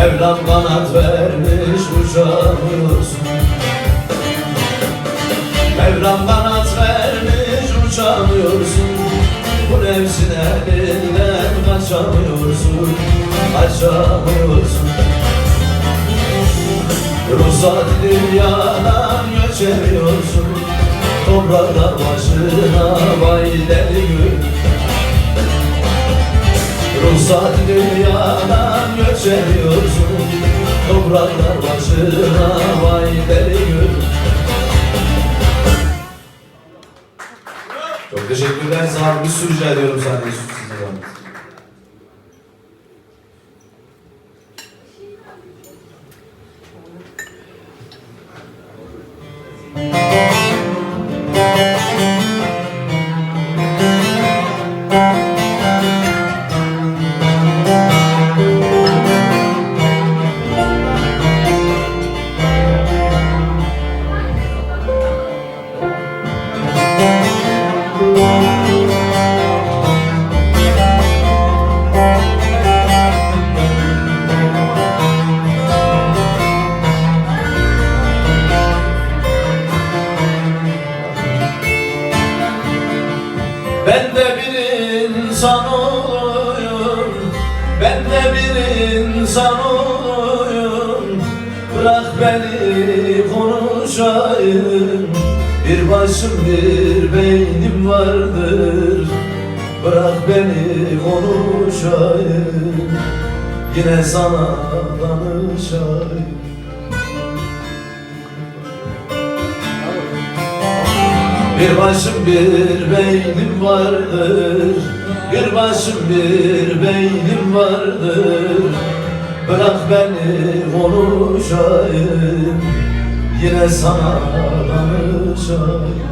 Mevlam kanat vermiş uçamıyorsun. Mevlam kanat vermiş uçamıyorsun. Bu nefsin elinden kaçamıyorsun. Kaçamıyorsun. Ruhsat dünyadan göçemiyorsun. Topraklar başına vay deli gül. Ruhsat dünyadan göçemiyorsun. Topraklar başına vay deli gül. Çok teşekkürler. Sağ olun. Bir sürü rica ediyorum sahneye size. Ben de bir insan olayım, ben de bir insan olayım. Bırak beni konuşayım, bir başım bir beynim vardır. Bırak beni konuşayım, yine sana danışayım. Bir başım bir beynim vardır, bir başım bir beynim vardır. Bırak beni konuşayım, yine sana danışayım.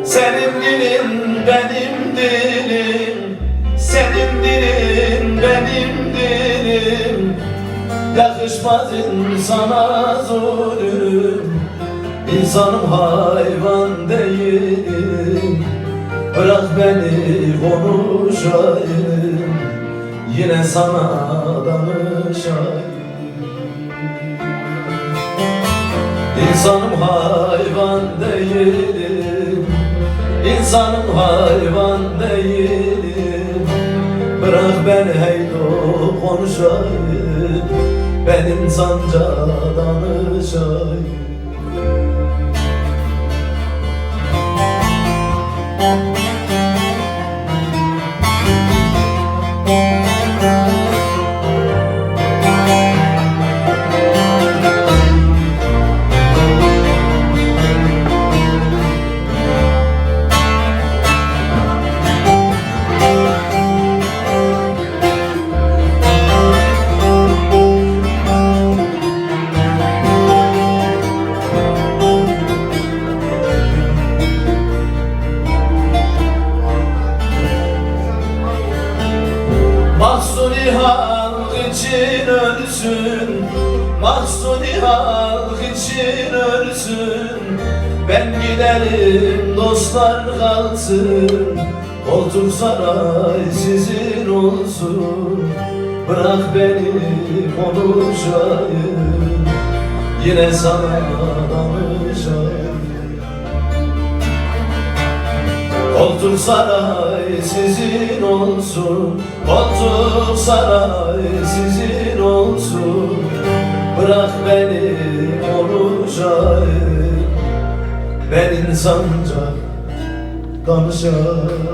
Senin dilin benim dilim, senin dilin benim dilim. Yakışmaz insana zulüm, insanım hayvan değilim. Bırak beni konuşayım, yine sana danışayım. İnsanım hayvan değilim, İnsanım hayvan değilim. Bırak beni heydo konuşayım, ben insanca danışayım. Mahsuni halk için ölsün, mahsuni halk için ölsün. Ben giderim dostlar kalsın, koltuk saray sizin olsun. Bırak beni konuşayım, yine sana danışayım. Koltuk saray sizin olsun, koltuk saray sizin olsun. Bırak beni konuşayım, ben insanca danışayım.